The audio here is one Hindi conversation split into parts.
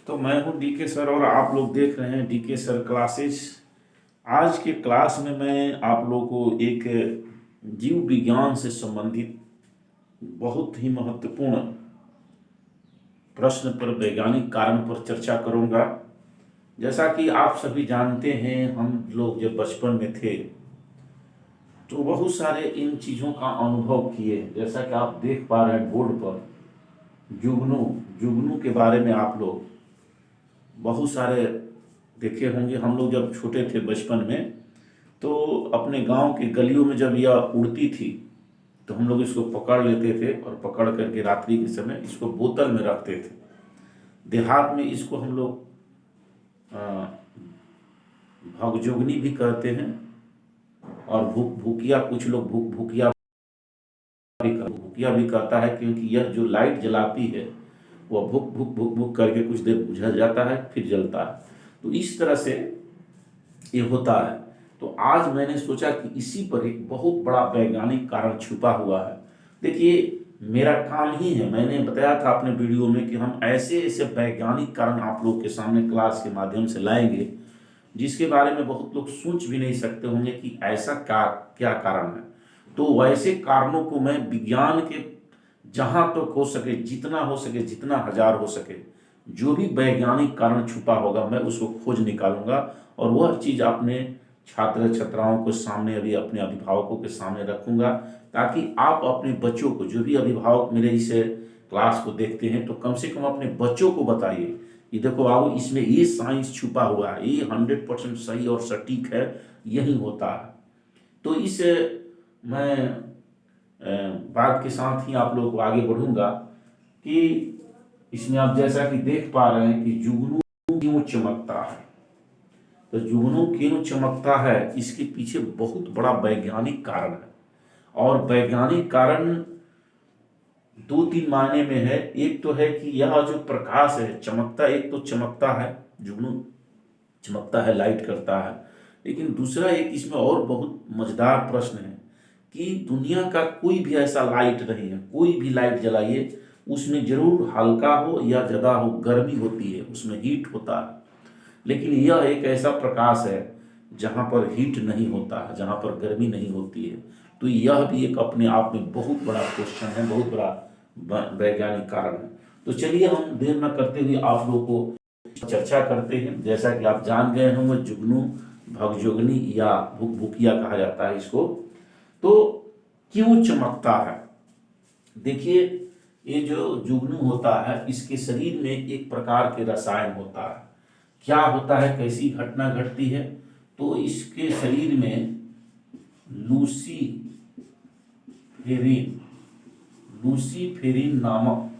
तो मैं हूं डीके सर और आप लोग देख रहे हैं डीके सर क्लासेस। आज के क्लास में मैं आप लोगों को एक जीव विज्ञान से संबंधित बहुत ही महत्वपूर्ण प्रश्न पर वैज्ञानिक कारण पर चर्चा करूंगा। जैसा कि आप सभी जानते हैं, हम लोग जब बचपन में थे तो बहुत सारे इन चीज़ों का अनुभव किए। जैसा कि आप देख पा रहे हैं बोर्ड पर जुगनू जुगनू के बारे में आप लोग बहुत सारे देखे होंगे। हम लोग जब छोटे थे बचपन में तो अपने गांव की गलियों में जब यह उड़ती थी तो हम लोग इसको पकड़ लेते थे और पकड़ करके रात्रि के समय इसको बोतल में रखते थे। देहात में इसको हम लोग भगजोगनी भी कहते हैं और भूक भूकिया, कुछ लोग भूकिया भी कहता है, क्योंकि यह जो लाइट जलाती है वह भुक भुक भुक भुक करके कुछ देर बुझ जाता है फिर जलता है। तो इस तरह से ये होता है। तो आज मैंने सोचा कि इसी पर एक बहुत बड़ा वैज्ञानिक कारण छुपा हुआ है। देखिए, मेरा काम ही है, मैंने बताया था अपने वीडियो में कि हम ऐसे ऐसे वैज्ञानिक कारण आप लोग के सामने क्लास के माध्यम से लाएंगे जिसके बारे में बहुत लोग सोच भी नहीं सकते होंगे कि ऐसा क्या क्या कारण है। तो वैसे कारणों को मैं विज्ञान के जहां तक हो सके, जितना हो सके, जितना हजार हो सके, जो भी वैज्ञानिक कारण छुपा होगा मैं उसको खोज निकालूंगा और वह चीज अपने छात्र छात्राओं को सामने, अभी अपने अभिभावकों के सामने रखूंगा, ताकि आप अपने बच्चों को, जो भी अभिभावक मेरे इस क्लास को देखते हैं, तो कम से कम अपने बच्चों को बताइए कि देखो बाबू, इसमें ये साइंस छुपा हुआ है, ये 100% सही और सटीक है, यही होता है। तो इस मैं बात के साथ ही आप लोगों को आगे बढ़ूंगा कि इसमें आप जैसा कि देख पा रहे हैं कि जुगनू क्यों चमकता है। तो जुगनू क्यों चमकता है, इसके पीछे बहुत बड़ा वैज्ञानिक कारण है। और वैज्ञानिक कारण दो तीन मायने में है। एक तो है कि यह जो प्रकाश है चमकता, एक तो चमकता है, जुगनू चमकता है, लाइट करता है। लेकिन दूसरा एक इसमें और बहुत मजेदार प्रश्न है कि दुनिया का कोई भी ऐसा लाइट नहीं है, कोई भी लाइट जलाइए उसमें जरूर हल्का हो या ज़्यादा हो, गर्मी होती है, उसमें हीट होता है। लेकिन यह एक ऐसा प्रकाश है जहाँ पर हीट नहीं होता है, जहाँ पर गर्मी नहीं होती है। तो यह भी एक अपने आप में बहुत बड़ा क्वेश्चन है, बहुत बड़ा वैज्ञानिक कारण है। तो चलिए हम देर न करते हुए आप लोगों को चर्चा करते हैं। जैसा कि आप जान गए होंगे, जुगनू, भगजोगनी या भुकभुकिया कहा जाता है इसको। तो क्यों चमकता है? देखिए, ये जो जुगनू होता है इसके शरीर में एक प्रकार के रसायन होता है। क्या होता है, कैसी घटना घटती है? तो इसके शरीर में लूसीफेरिन लूसीफेरिन नामक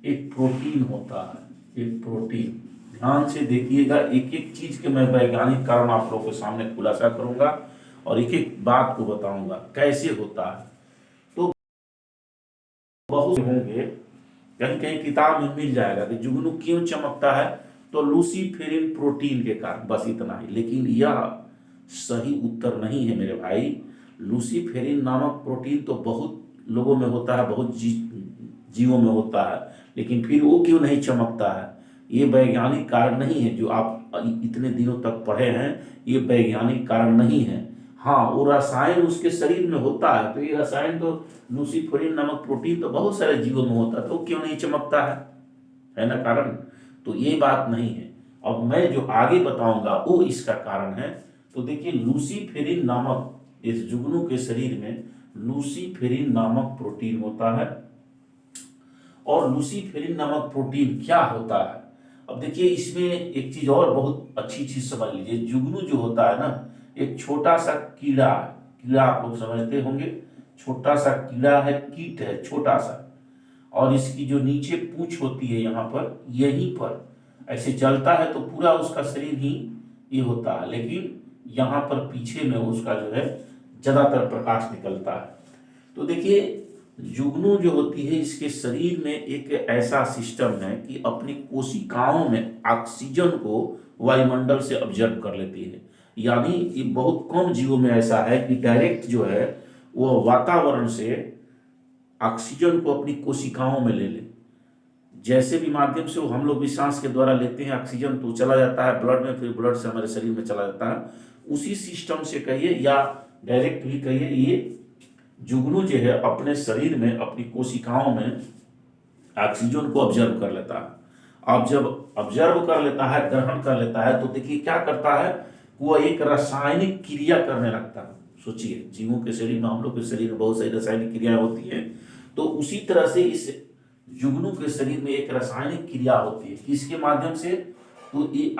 एक प्रोटीन होता है, एक प्रोटीन। ध्यान से देखिएगा, एक एक चीज के मैं वैज्ञानिक कारण आप लोगों के सामने खुलासा करूंगा और एक एक बात को बताऊंगा कैसे होता है। तो बहुत होंगे, कहीं कहीं किताब में मिल जाएगा कि जुगनू क्यों चमकता है, तो लूसीफेरिन प्रोटीन के कारण, बस इतना ही। लेकिन यह सही उत्तर नहीं है मेरे भाई। लूसीफेरिन नामक प्रोटीन तो बहुत लोगों में होता है, बहुत जीवों में होता है, लेकिन फिर वो क्यों नहीं चमकता है, ये वैज्ञानिक कारण नहीं है। जो आप इतने दिनों तक पढ़े हैं ये वैज्ञानिक कारण नहीं है। हाँ, वो रसायन उसके शरीर में होता है, तो ये रसायन तो लूसीफेरिन नामक प्रोटीन तो बहुत सारे जीवों में होता है, तो क्यों नहीं चमकता है ना कारण। तो ये बात नहीं है। अब मैं जो आगे बताऊंगा वो इसका कारण है। तो देखिए, लूसीफेरिन नामक, इस जुगनू के शरीर में लूसीफेरिन नामक प्रोटीन होता है। और लूसीफेरिन नामक प्रोटीन क्या होता है? अब देखिए, इसमें एक चीज और बहुत अच्छी चीज समझ लीजिए। जुगनू जो होता है ना, एक छोटा सा कीड़ा है। कीड़ा आप लोग समझते होंगे, छोटा सा कीड़ा है, कीट है छोटा सा। और इसकी जो नीचे पूंछ होती है यहाँ पर, यहीं पर ऐसे चलता है तो पूरा उसका शरीर ही ये होता है, लेकिन यहाँ पर पीछे में उसका जो है ज्यादातर प्रकाश निकलता है। तो देखिए, जुगनू जो होती है इसके शरीर में एक ऐसा सिस्टम है कि अपनी कोशिकाओं में ऑक्सीजन को वायुमंडल से ऑब्जर्व कर लेती है। यानी ये बहुत कम जीवों में ऐसा है कि डायरेक्ट जो है वो वातावरण से ऑक्सीजन को अपनी कोशिकाओं में ले ले। जैसे भी माध्यम से वो हम लोग भी सांस के द्वारा लेते हैं ऑक्सीजन, तो चला जाता है ब्लड में, फिर ब्लड से हमारे शरीर में चला जाता है। उसी सिस्टम से कहिए या डायरेक्ट भी कहिए, ये जुगनू जो है अपने शरीर में, अपनी कोशिकाओं में ऑक्सीजन को ऑब्जर्व कर लेता है। अब जब ऑब्जर्व कर लेता है, ग्रहण कर लेता है, तो देखिए क्या करता है, वो एक रासायनिक क्रिया करने लगता है। सोचिए, जीवों के शरीर में, हम लोग के शरीर में बहुत सारी रासायनिक क्रियाएं होती हैं, तो उसी तरह से इस जुगनू के शरीर में एक रासायनिक क्रिया होती है। किसके माध्यम से? तो ये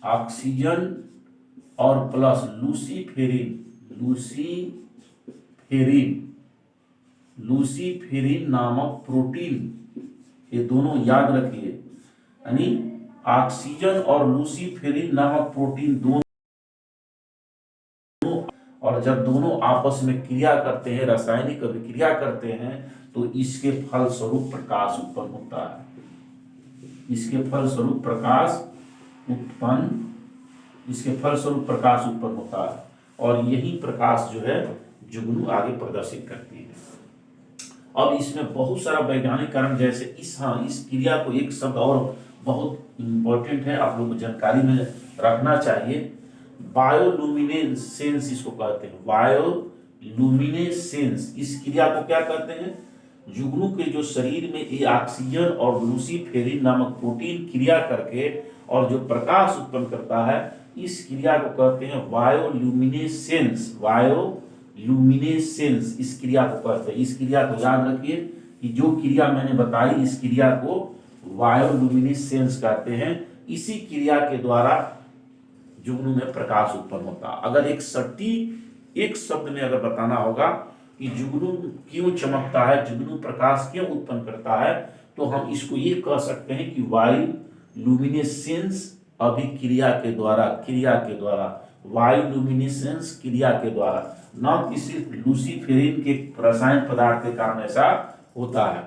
ऑक्सीजन और प्लस लूसीफेरिन नामक प्रोटीन, ये दोनों याद रखिए, यानी ऑक्सीजन और लूसीफेरिन नामक प्रोटीन दोनों, और जब दोनों आपस में क्रिया करते हैं, रासायनिक अभिक्रिया करते हैं, तो इसके फलस्वरूप प्रकाश उत्पन्न होता है। इसके फलस्वरूप प्रकाश उत्पन्न होता है, और यही प्रकाश जो है जुगनू आगे प्रदर्शित करती है। अब इसमें बहुत सारा वैज्ञानिक कारण, जैसे इस क्रिया को एक शब्द और बहुत इंपॉर्टेंट है, आप लोग को जानकारी में रखना चाहिए, बायोलुमिनेसेंस इसको कहते हैं। बायोलुमिनेसेंस, इस क्रिया को क्या कहते हैं? जुगनू के जो शरीर में ये ऑक्सीजन और लूसीफेरिन नामक प्रोटीन क्रिया करके और जो प्रकाश उत्पन्न करता है, इस क्रिया को कहते हैं बायोलुमिनेसेंस। इस क्रिया को कहते हैं। इस क्रिया को याद रखिए कि जो क्रिया मैंने बताई, इस क्रिया को बायोलुमिनेसेंस कहते हैं। इसी क्रिया के द्वारा जुगनू में प्रकाश उत्पन्न होता है। अगर एक शब्द में अगर बताना होगा कि जुगनू क्यों चमकता है, जुगनू प्रकाश क्यों उत्पन्न करता है, तो हम इसको ये कह सकते हैं कि बायोलुमिनेसेंस अभिक्रिया के द्वारा, बायोलुमिनेसेंस क्रिया के द्वारा, न कि सिर्फ लूसीफेरिन के रसायन पदार्थ के कारण ऐसा होता है।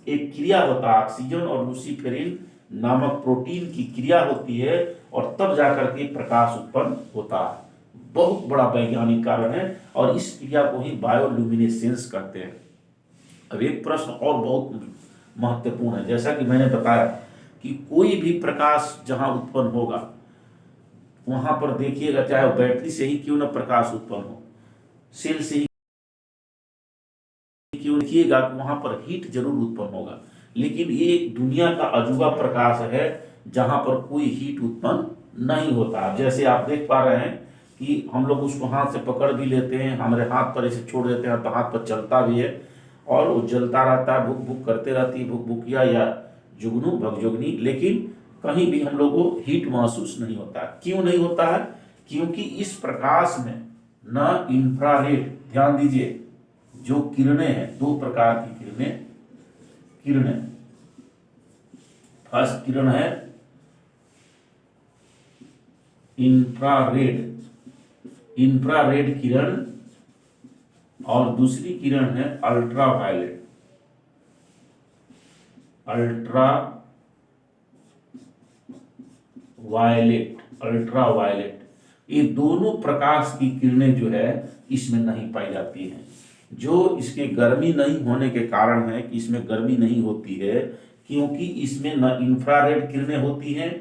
एक क्रिया होता है, ऑक्सीजन और लूसीफेरिन नामक प्रोटीन की क्रिया होती है, और तब जाकर के प्रकाश उत्पन्न होता है। बहुत बड़ा वैज्ञानिक कारण है, और इस क्रिया को ही बायोलुमिनेसेंस कहते हैं। अब एक प्रश्न और बहुत महत्वपूर्ण है, जैसा कि मैंने बताया कि कोई भी प्रकाश जहां उत्पन्न होगा, वहां पर देखिएगा, चाहे वो बैटरी से ही क्यों ना प्रकाश उत्पन्न हो, सेल से ही क्यों, देखिएगा वहां पर हीट जरूर उत्पन्न होगा। लेकिन ये दुनिया का अजूबा प्रकाश है जहां पर कोई हीट उत्पन्न नहीं होता। जैसे आप देख पा रहे हैं कि हम लोग उसको हाथ से पकड़ भी लेते हैं, हमारे हाथ पर ऐसे छोड़ देते हैं तो हाथ पर चलता भी है, और वो जलता रहता है, भुक भुक करते रहती है, भुक भुकिया या जुगनू भगजुगनी, लेकिन कहीं भी हम लोग को हीट महसूस नहीं होता। क्यों नहीं होता है? क्योंकि इस प्रकाश में न इंफ्रारेड, ध्यान दीजिए, जो किरणें हैं, दो प्रकार की किरणें, फर्स्ट किरण है इंफ्रारेड किरण, और दूसरी किरण है अल्ट्रावायलेट। ये दोनों प्रकाश की किरणें जो है इसमें नहीं पाई जाती हैं। जो इसके गर्मी नहीं होने के कारण है कि इसमें गर्मी नहीं होती है, क्योंकि इसमें न इंफ्रारेड किरणें होती हैं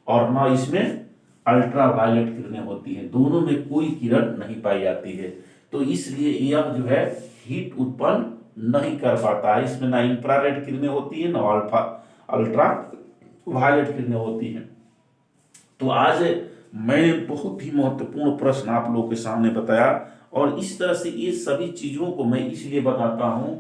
और न इसमें अल्ट्रावायलेट किरणें होती हैं। दोनों में कोई किरण नहीं पाई जाती है, तो इसलिए यह जो है हीट उत्पन्न नहीं कर पाता है। इसमें ना इंफ्रारेड किरणें होती है, ना अल्ट्रा वायलेट किरणें होती हैं। तो आज मैंने बहुत ही महत्वपूर्ण प्रश्न आप लोगों के सामने बताया, और इस तरह से ये सभी चीजों को मैं इसलिए बताता हूं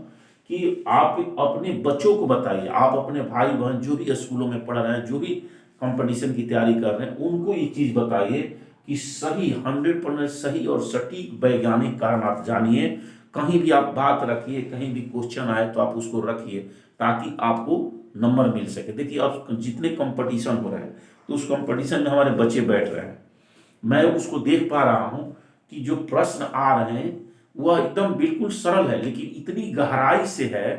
कि आप अपने बच्चों को बताइए, आप अपने भाई बहन जो भी स्कूलों में पढ़ रहे हैं, जो भी कंपटीशन की तैयारी कर रहे हैं, उनको ये चीज बताइए कि सही 100% सही और सटीक वैज्ञानिक कारण आप जानिए। कहीं भी आप बात रखिए, कहीं भी क्वेश्चन आए तो आप उसको रखिए, ताकि आपको नंबर मिल सके। देखिए, अब जितने कंपटीशन हो रहे हैं, तो उस कंपटीशन में हमारे बच्चे बैठ रहे हैं, मैं उसको देख पा रहा हूं कि जो प्रश्न आ रहे हैं वह एकदम बिल्कुल सरल है, लेकिन इतनी गहराई से है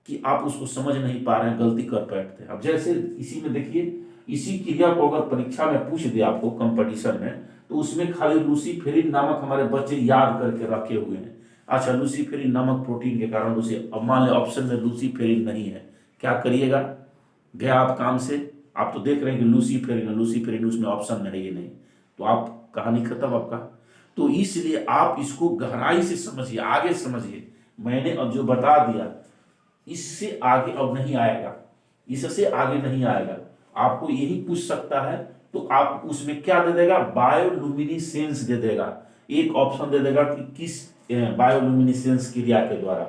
कि आप उसको समझ नहीं पा रहे हैं, गलती कर बैठते हैं। अब जैसे इसी में देखिए, इसी क्रिया को अगर परीक्षा में पूछ दिया आपको कंपटीशन में, तो उसमें खाली लूसीफेरिन नामक हमारे बच्चे याद करके रखे हुए हैं, अच्छा, लूसीफेरिन नामक प्रोटीन के कारण उसे, अब मान लें ऑप्शन में लूसीफेरिन नहीं है, क्या करिएगा? गया आप काम से, आप तो देख रहे हैं कि लूसीफेरिन, लूसीफेरिन उसमें ऑप्शन में है ये नहीं, तो आप कहानी खत्म आपका। तो इसलिए आप इसको गहराई से समझिए, आगे समझिए। मैंने अब जो बता दिया इससे आगे अब नहीं आएगा, इससे आगे नहीं आएगा। आपको यही पूछ सकता है तो आप उसमें क्या दे देगा? बायोलुमिनिसेंस दे देगा, एक ऑप्शन दे देगा कि किस बायोलुमिनिसेंस क्रिया के द्वारा,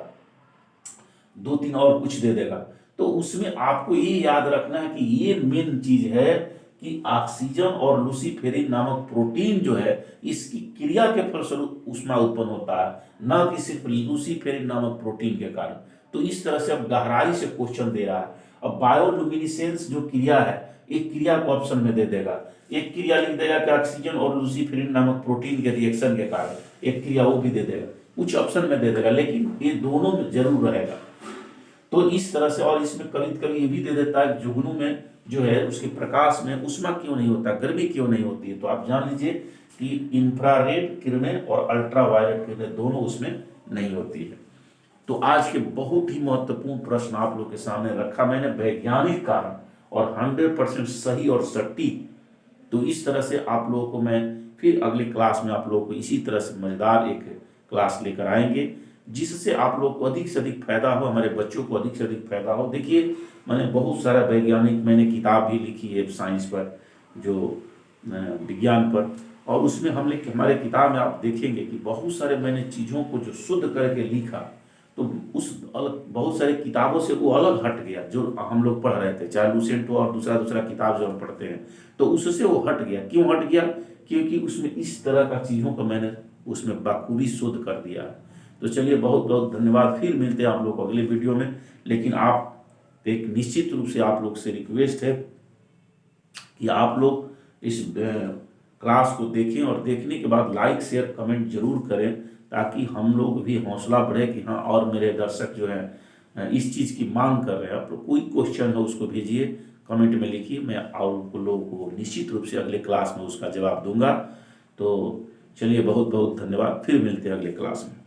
दो तीन और कुछ दे देगा। तो उसमें आपको ये याद रखना है कि ये मेन चीज है कि ऑक्सीजन और लूसीफेरिन नामक प्रोटीन जो है, इसकी क्रिया के फलस्वरूप ऊष्मा उत्पन्न होता है, न कि सिर्फ लूसीफेरिन नामक प्रोटीन के कारण। तो इस तरह से अब गहराई से क्वेश्चन दे रहा है। अब बायोलुमिनिसेंस जो क्रिया है, एक क्रिया को ऑप्शन में दे देगा, एक क्रिया लिख देगा कि ऑक्सीजन और लूसीफेरिन नामक प्रोटीन के रिएक्शन के कारण, एक क्रिया वो भी दे देगा, कुछ ऑप्शन में दे देगा, लेकिन ये दोनों में जरूर रहेगा। तो इस तरह से, और इसमें कभी कभी ये भी दे देता है जुगनू में जो है उसके प्रकाश में ऊष्मा क्यों नहीं होता, गर्मी क्यों नहीं होती है। तो आप जान लीजिए कि इंफ्रारेड किरणें और अल्ट्रावायलेट किरणें दोनों उसमें नहीं होती है। तो आज के बहुत ही महत्वपूर्ण प्रश्न आप लोग के सामने रखा मैंने, वैज्ञानिक कारण और 100% सही और सटीक। तो इस तरह से आप लोगों को मैं फिर अगली क्लास में आप लोगों को इसी तरह से मजेदार एक क्लास लेकर आएंगे, जिससे आप लोग को अधिक से अधिक फायदा हो, हमारे बच्चों को अधिक से अधिक फायदा हो। देखिए, मैंने बहुत सारा वैज्ञानिक, मैंने किताब भी लिखी है साइंस पर, जो विज्ञान पर, और उसमें हमारे किताब में आप देखेंगे कि बहुत सारे मैंने चीज़ों को जो शुद्ध करके लिखा, तो उस बहुत सारी किताबों से वो अलग हट गया जो हम लोग पढ़ रहे थे, चाहे लूसेंट हो और दूसरा किताब जो हम पढ़ते हैं, तो उससे वो हट गया। क्यों हट गया? क्योंकि उसमें इस तरह का चीज़ों को मैंने उसमें बाखूबी शोध कर दिया। तो चलिए, बहुत बहुत धन्यवाद, फिर मिलते हैं आप लोग अगले वीडियो में। लेकिन आप एक निश्चित रूप से आप लोग से रिक्वेस्ट है कि आप लोग इस क्लास को देखें, और देखने के बाद लाइक शेयर कमेंट जरूर करें, ताकि हम लोग भी हौसला बढ़े कि हाँ, और मेरे दर्शक जो हैं इस चीज़ की मांग कर रहे हैं। आप लोग कोई क्वेश्चन है उसको भेजिए, कमेंट में लिखिए, मैं आप लोगों को निश्चित रूप से अगले क्लास में उसका जवाब दूंगा। तो चलिए, बहुत बहुत धन्यवाद, फिर मिलते हैं अगले क्लास में।